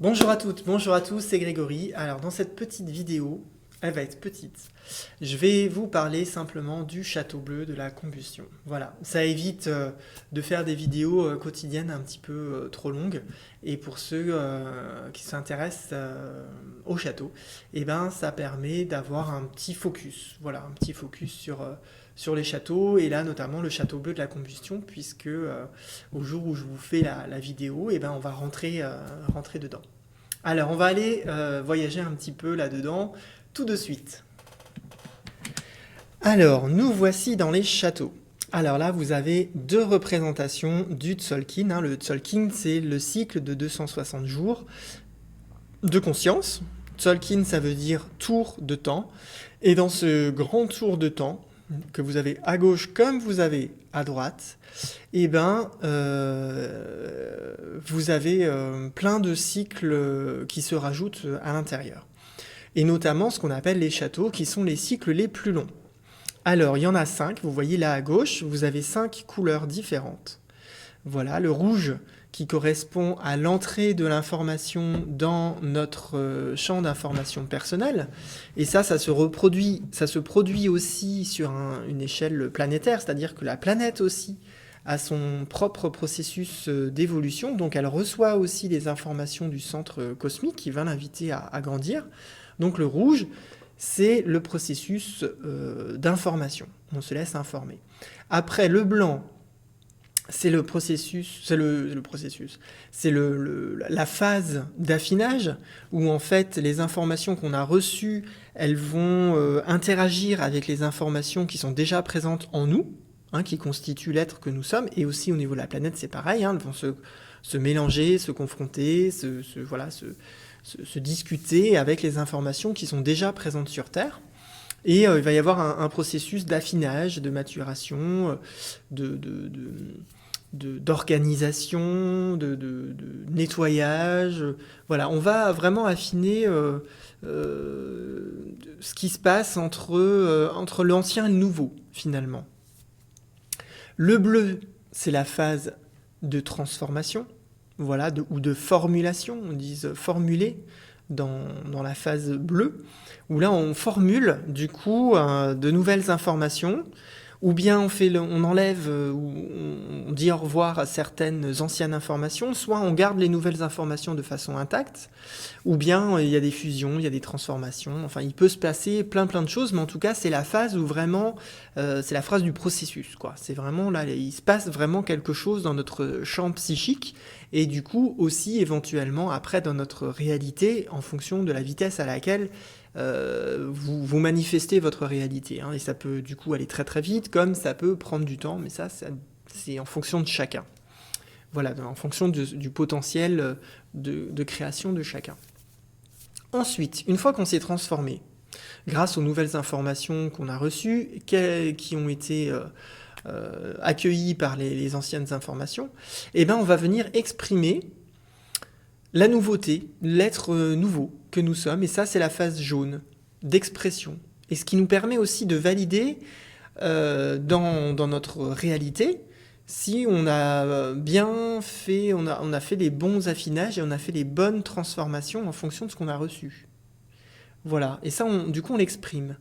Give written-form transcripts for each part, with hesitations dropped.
Bonjour à toutes, bonjour à tous, c'est Grégory. Alors dans cette petite vidéo, elle va être petite, je vais vous parler simplement du château bleu de la combustion. Voilà, ça évite de faire des vidéos quotidiennes un petit peu trop longues. Et pour ceux qui s'intéressent au château, eh ben, ça permet d'avoir un petit focus. Voilà, un petit focus sur les châteaux, et là notamment le château bleu de la combustion, puisque au jour où je vous fais la vidéo, eh ben, on va rentrer dedans. Alors, on va aller voyager un petit peu là-dedans tout de suite. Alors, nous voici dans les châteaux. Alors là, vous avez deux représentations du Tzolk'in, hein. Le Tzolk'in, c'est le cycle de 260 jours de conscience. Tzolk'in, ça veut dire tour de temps. Et dans ce grand tour de temps, que vous avez à gauche comme vous avez à droite, eh ben, vous avez plein de cycles qui se rajoutent à l'intérieur. Et notamment ce qu'on appelle les châteaux, qui sont les cycles les plus longs. Alors, il y en a 5, vous voyez là à gauche, vous avez 5 couleurs différentes. Voilà, le rouge qui correspond à l'entrée de l'information dans notre champ d'information personnelle. Et ça se produit aussi sur une échelle planétaire, c'est-à-dire que la planète aussi a son propre processus d'évolution, donc elle reçoit aussi les informations du centre cosmique qui va l'inviter à grandir. Donc le rouge, c'est le processus d'information, on se laisse informer. Après, le blanc, c'est la phase d'affinage où en fait les informations qu'on a reçues, elles vont interagir avec les informations qui sont déjà présentes en nous, hein, qui constituent l'être que nous sommes, et aussi au niveau de la planète c'est pareil, hein, elles vont se mélanger, se confronter, se discuter avec les informations qui sont déjà présentes sur Terre. Et il va y avoir un processus d'affinage, de maturation, d'organisation, de nettoyage. Voilà, on va vraiment affiner ce qui se passe entre l'ancien et le nouveau, finalement. Le bleu, c'est la phase de transformation, voilà, ou de formulation, on dit formuler dans la phase bleue, où là on formule du coup de nouvelles informations, ou bien on enlève ou on dit au revoir à certaines anciennes informations, soit on garde les nouvelles informations de façon intacte, ou bien il y a des fusions, il y a des transformations, enfin il peut se passer plein de choses, mais en tout cas c'est la phase où vraiment, c'est la phase du processus, quoi. C'est vraiment là, il se passe vraiment quelque chose dans notre champ psychique, et du coup aussi éventuellement après dans notre réalité, en fonction de la vitesse à laquelle vous manifestez votre réalité, hein, et ça peut du coup aller très vite, comme ça peut prendre du temps, mais ça c'est en fonction de chacun. Voilà, en fonction du potentiel de création de chacun. Ensuite, une fois qu'on s'est transformé, grâce aux nouvelles informations qu'on a reçues, qui ont été accueillies par les anciennes informations, eh ben on va venir exprimer la nouveauté, l'être nouveau que nous sommes, et ça c'est la phase jaune d'expression. Et ce qui nous permet aussi de valider dans notre réalité si on a bien fait, on a fait les bons affinages et on a fait les bonnes transformations en fonction de ce qu'on a reçu. Voilà, et ça du coup on l'exprime.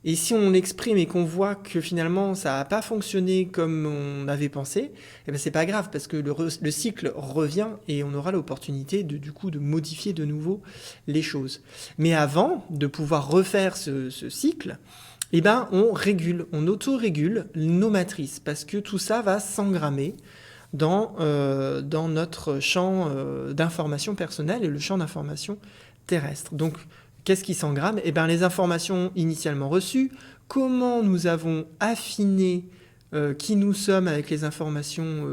Et si on l'exprime et qu'on voit que finalement ça n'a pas fonctionné comme on avait pensé, eh ben c'est pas grave, parce que le cycle revient et on aura l'opportunité du coup de modifier de nouveau les choses. Mais avant de pouvoir refaire ce cycle, eh ben on auto-régule nos matrices, parce que tout ça va s'engrammer dans notre champ d'information personnelle et le champ d'information terrestre. Donc qu'est-ce qui s'engramme ? Eh bien, les informations initialement reçues, comment nous avons affiné qui nous sommes avec les informations,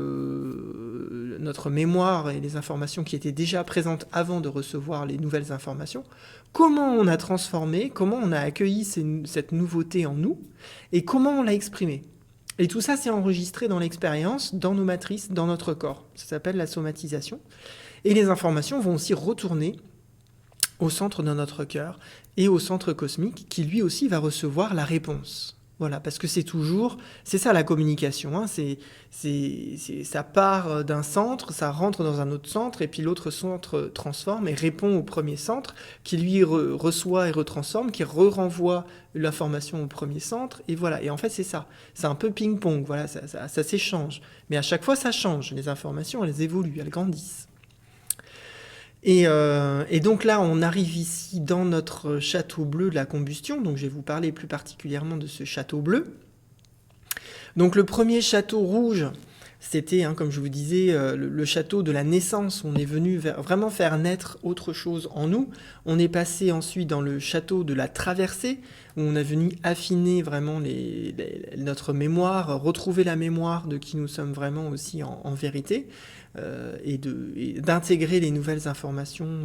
notre mémoire et les informations qui étaient déjà présentes avant de recevoir les nouvelles informations, comment on a transformé, comment on a accueilli cette nouveauté en nous, et comment on l'a exprimée. Et tout ça, c'est enregistré dans l'expérience, dans nos matrices, dans notre corps. Ça s'appelle la somatisation. Et les informations vont aussi retourner au centre de notre cœur et au centre cosmique, qui lui aussi va recevoir la réponse. Voilà, parce que c'est ça la communication, hein, ça part d'un centre, ça rentre dans un autre centre, et puis l'autre centre transforme et répond au premier centre, qui lui reçoit et retransforme, qui renvoie l'information au premier centre, et voilà. Et en fait, c'est ça. C'est un peu ping-pong, voilà, ça s'échange. Mais à chaque fois, ça change. Les informations, elles évoluent, elles grandissent. Et donc là, on arrive ici dans notre château bleu de la combustion. Donc je vais vous parler plus particulièrement de ce château bleu. Donc le premier château rouge, c'était, hein, comme je vous disais, le château de la naissance. On est venu vraiment faire naître autre chose en nous. On est passé ensuite dans le château de la traversée, où on est venu affiner vraiment notre mémoire, retrouver la mémoire de qui nous sommes vraiment aussi en vérité. Et d'intégrer les nouvelles informations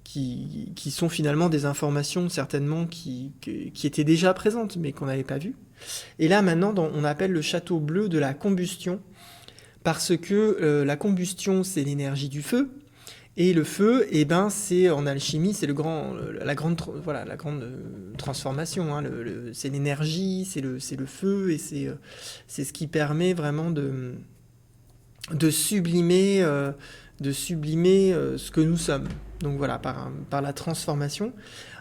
qui sont finalement des informations certainement qui étaient déjà présentes mais qu'on n'avait pas vues. Et là maintenant on appelle le château bleu de la combustion parce que la combustion c'est l'énergie du feu et le feu c'est en alchimie c'est la grande transformation, hein, c'est l'énergie, c'est le feu et c'est ce qui permet vraiment de sublimer ce que nous sommes. Donc voilà, par la transformation.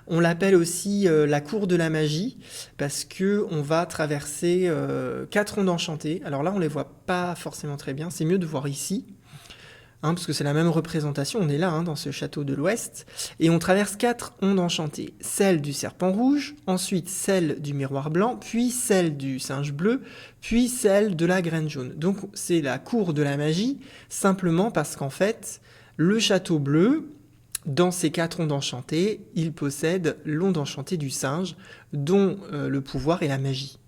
On l'appelle aussi la cour de la magie, parce que on va traverser 4 ondes enchantées. Alors là, on les voit pas forcément très bien, c'est mieux de voir ici. Hein, parce que c'est la même représentation, on est là, hein, dans ce château de l'Ouest, et on traverse 4 ondes enchantées. Celle du serpent rouge, ensuite celle du miroir blanc, puis celle du singe bleu, puis celle de la graine jaune. Donc c'est la cour de la magie, simplement parce qu'en fait, le château bleu, dans ces 4 ondes enchantées, il possède l'onde enchantée du singe, dont le pouvoir est la magie.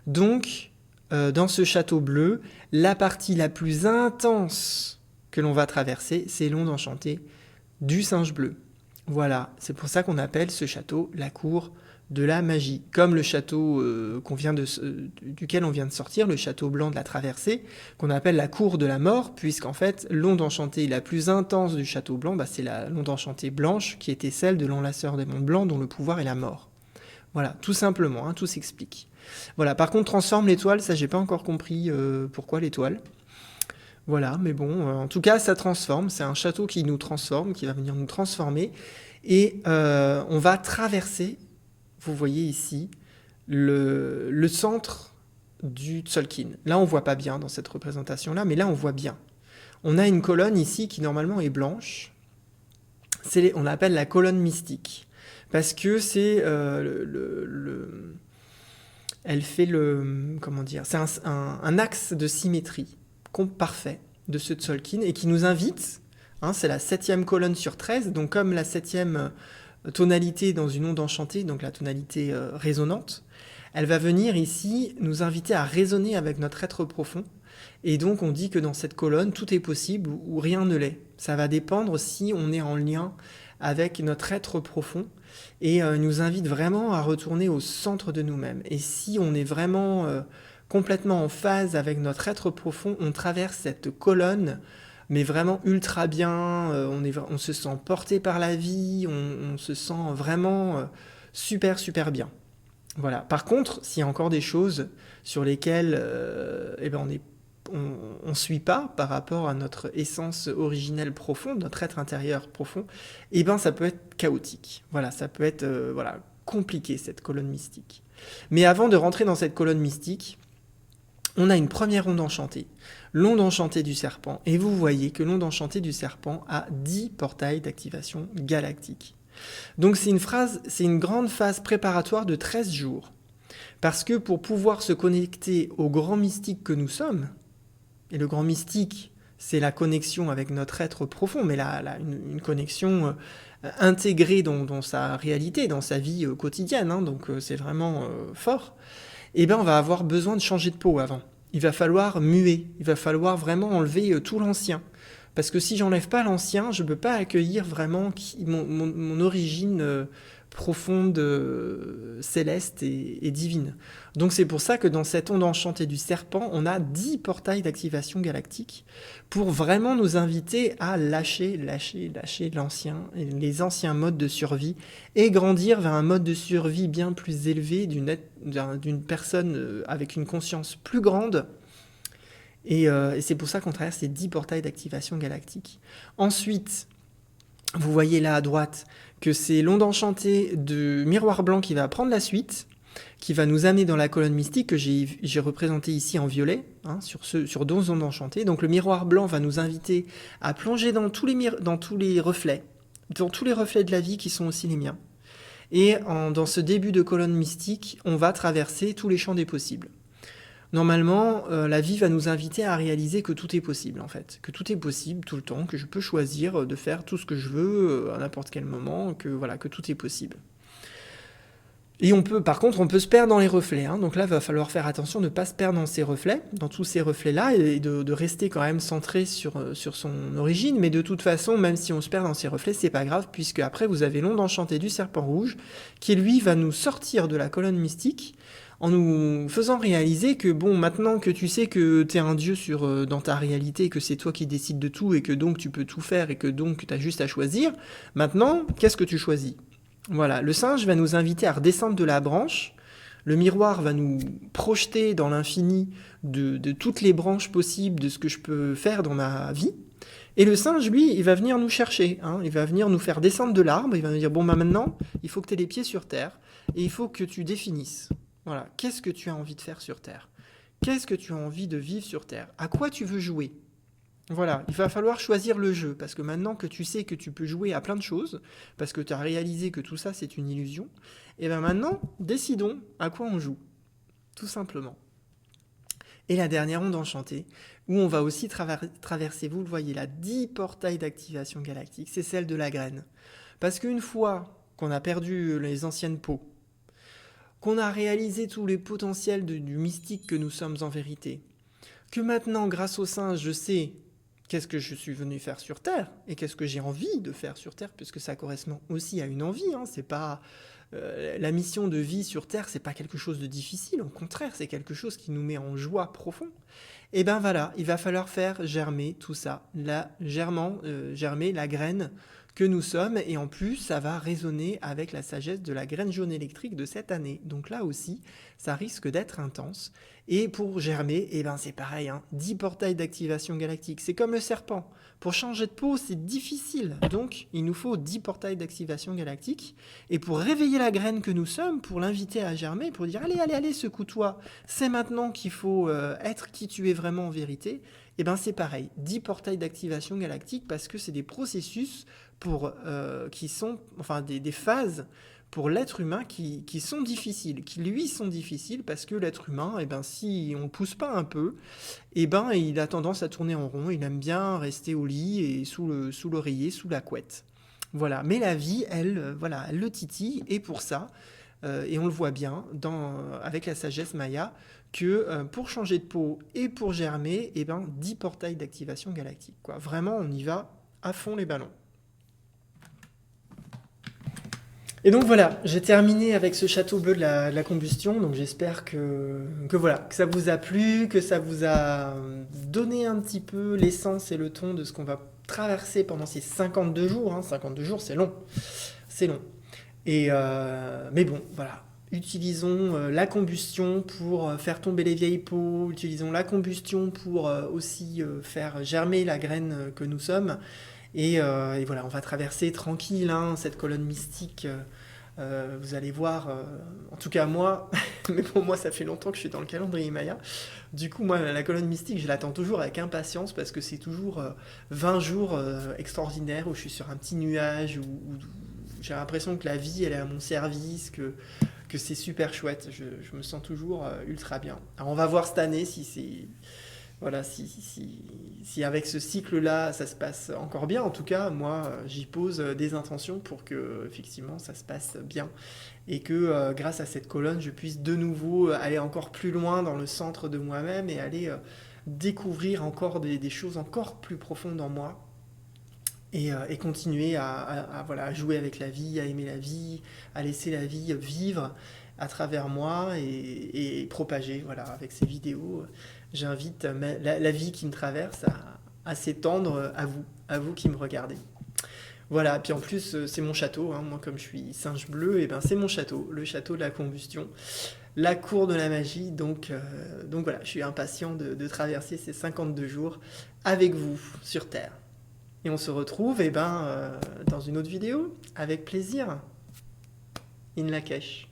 Donc, dans ce château bleu, la partie la plus intense que l'on va traverser, c'est l'onde enchantée du singe bleu. Voilà, c'est pour ça qu'on appelle ce château la cour de la magie. Comme le château duquel on vient de sortir, le château blanc de la traversée, qu'on appelle la cour de la mort, puisqu'en fait, l'onde enchantée la plus intense du château blanc, c'est l'onde enchantée blanche, qui était celle de l'enlaceur des mondes blancs, dont le pouvoir est la mort. Voilà, tout simplement, hein, tout s'explique. Voilà, par contre, transforme l'étoile, ça j'ai pas encore compris pourquoi l'étoile. Voilà, mais bon, en tout cas, ça transforme. C'est un château qui nous transforme, qui va venir nous transformer. Et on va traverser, vous voyez ici, le centre du Tzolk'in. Là, on voit pas bien dans cette représentation-là, mais là, on voit bien. On a une colonne ici qui, normalement, est blanche. On l'appelle la colonne mystique. Parce que c'est elle fait comment dire, c'est un axe de symétrie parfait de ce Tzolk'in et qui nous invite, hein, c'est la 7e colonne sur 13, donc comme la 7e tonalité dans une onde enchantée, donc la tonalité résonante, elle va venir ici nous inviter à raisonner avec notre être profond. Et donc on dit que dans cette colonne, tout est possible ou rien ne l'est. Ça va dépendre si on est en lien avec notre être profond et nous invite vraiment à retourner au centre de nous-mêmes. Et si on est vraiment complètement en phase avec notre être profond, on traverse cette colonne, mais vraiment ultra bien, on se sent porté par la vie, on se sent vraiment super, super bien. Voilà. Par contre, s'il y a encore des choses sur lesquelles on ne suit pas par rapport à notre essence originelle profonde, notre être intérieur profond, ça peut être chaotique. Voilà, ça peut être compliqué, cette colonne mystique. Mais avant de rentrer dans cette colonne mystique, on a une première onde enchantée, l'onde enchantée du serpent, et vous voyez que l'onde enchantée du serpent a 10 portails d'activation galactique. Donc c'est une grande phase préparatoire de 13 jours. Parce que pour pouvoir se connecter au grand mystique que nous sommes, et le grand mystique, c'est la connexion avec notre être profond, mais une connexion intégrée dans sa réalité, dans sa vie quotidienne, hein, donc c'est vraiment fort, on va avoir besoin de changer de peau avant. Il va falloir muer, il va falloir vraiment enlever tout l'ancien. Parce que si j'enlève pas l'ancien, je ne peux pas accueillir vraiment mon origine profonde, céleste et divine. Donc c'est pour ça que dans cette onde enchantée du serpent, on a 10 portails d'activation galactique pour vraiment nous inviter à lâcher les anciens modes de survie et grandir vers un mode de survie bien plus élevé d'une personne avec une conscience plus grande. Et c'est pour ça qu'on traverse ces 10 portails d'activation galactique. Ensuite, vous voyez là à droite que c'est l'onde enchantée de Miroir Blanc qui va prendre la suite, qui va nous amener dans la colonne mystique que j'ai représentée ici en violet, hein, sur 12 ondes enchantées. Donc le Miroir Blanc va nous inviter à plonger dans tous les reflets de la vie qui sont aussi les miens. Et dans ce début de colonne mystique, on va traverser tous les champs des possibles. Normalement, la vie va nous inviter à réaliser que tout est possible, en fait. Que tout est possible tout le temps, que je peux choisir de faire tout ce que je veux à n'importe quel moment, que tout est possible. Et par contre, on peut se perdre dans les reflets. Hein. Donc là, il va falloir faire attention de ne pas se perdre dans ces reflets, dans tous ces reflets-là, et de rester quand même centré sur son origine. Mais de toute façon, même si on se perd dans ces reflets, c'est pas grave, puisque après, vous avez l'onde enchantée du serpent rouge, qui lui va nous sortir de la colonne mystique, en nous faisant réaliser que, bon, maintenant que tu sais que t'es un dieu dans ta réalité, que c'est toi qui décides de tout, et que donc tu peux tout faire, et que donc t'as juste à choisir, maintenant, qu'est-ce que tu choisis ? Voilà, le singe va nous inviter à redescendre de la branche, le miroir va nous projeter dans l'infini de toutes les branches possibles de ce que je peux faire dans ma vie, et le singe, lui, il va venir nous chercher, hein, il va venir nous faire descendre de l'arbre, il va nous dire, bon, bah maintenant, il faut que tu aies les pieds sur terre, et il faut que tu définisses. Voilà, qu'est-ce que tu as envie de faire sur Terre ? Qu'est-ce que tu as envie de vivre sur Terre ? À quoi tu veux jouer ? Voilà, il va falloir choisir le jeu, parce que maintenant que tu sais que tu peux jouer à plein de choses, parce que tu as réalisé que tout ça c'est une illusion, et bien maintenant, décidons à quoi on joue, tout simplement. Et la dernière onde enchantée, où on va aussi traverser, vous le voyez là, 10 portails d'activation galactique, c'est celle de la graine. Parce qu'une fois qu'on a perdu les anciennes peaux, qu'on a réalisé tous les potentiels du mystique que nous sommes en vérité, que maintenant, grâce au singe, je sais qu'est-ce que je suis venu faire sur Terre, et qu'est-ce que j'ai envie de faire sur Terre, puisque ça correspond aussi à une envie, hein, c'est pas... la mission de vie sur Terre, c'est pas quelque chose de difficile, au contraire, c'est quelque chose qui nous met en joie profond. Et ben voilà, il va falloir faire germer tout ça, germer la graine que nous sommes, et en plus, ça va résonner avec la sagesse de la graine jaune électrique de cette année. Donc là aussi, ça risque d'être intense. Et pour germer, eh ben c'est pareil, hein, 10 portails d'activation galactique. C'est comme le serpent. Pour changer de peau, c'est difficile. Donc, il nous faut 10 portails d'activation galactique. Et pour réveiller la graine que nous sommes, pour l'inviter à germer, pour dire allez, secoue-toi, c'est maintenant qu'il faut être qui tu es vraiment en vérité, eh ben c'est pareil, 10 portails d'activation galactique, parce que c'est des processus qui sont, enfin des phases pour l'être humain qui sont difficiles, qui lui sont difficiles, parce que l'être humain, eh ben, si on ne pousse pas un peu, eh ben, il a tendance à tourner en rond, il aime bien rester au lit et sous l'oreiller, sous la couette. Voilà. Mais la vie, elle le titille, et pour ça, et on le voit bien avec la sagesse Maya, que pour changer de peau et pour germer, eh ben, 10 portails d'activation galactique, quoi. Vraiment, on y va à fond les ballons. Et donc voilà, j'ai terminé avec ce château bleu de la combustion, donc j'espère que ça vous a plu, que ça vous a donné un petit peu l'essence et le ton de ce qu'on va traverser pendant ces 52 jours. Hein. 52 jours, c'est long. Mais bon, voilà. Utilisons la combustion pour faire tomber les vieilles peaux, utilisons la combustion pour aussi faire germer la graine que nous sommes. Et voilà, on va traverser tranquille cette colonne mystique. Vous allez voir, en tout cas moi, mais pour moi ça fait longtemps que je suis dans le calendrier Maya. Du coup, moi, la colonne mystique, je l'attends toujours avec impatience, parce que c'est toujours 20 jours extraordinaires où je suis sur un petit nuage, où j'ai l'impression que la vie elle est à mon service, que c'est super chouette. Je me sens toujours ultra bien. Alors on va voir cette année si c'est... Voilà, si avec ce cycle-là, ça se passe encore bien, en tout cas, moi, j'y pose des intentions pour que, effectivement, ça se passe bien. Et que, grâce à cette colonne, je puisse de nouveau aller encore plus loin dans le centre de moi-même et aller découvrir encore des choses encore plus profondes en moi. et continuer voilà, à jouer avec la vie, à aimer la vie, à laisser la vie vivre à travers moi et propager, voilà, avec ces vidéos. J'invite la vie qui me traverse à s'étendre à vous qui me regardez. Voilà, puis en plus, c'est mon château, hein. Moi comme je suis singe bleu, et ben c'est mon château, le château de la combustion, la cour de la magie, donc voilà, je suis impatient de traverser ces 52 jours avec vous sur Terre. Et on se retrouve dans une autre vidéo, avec plaisir, in Lakesh.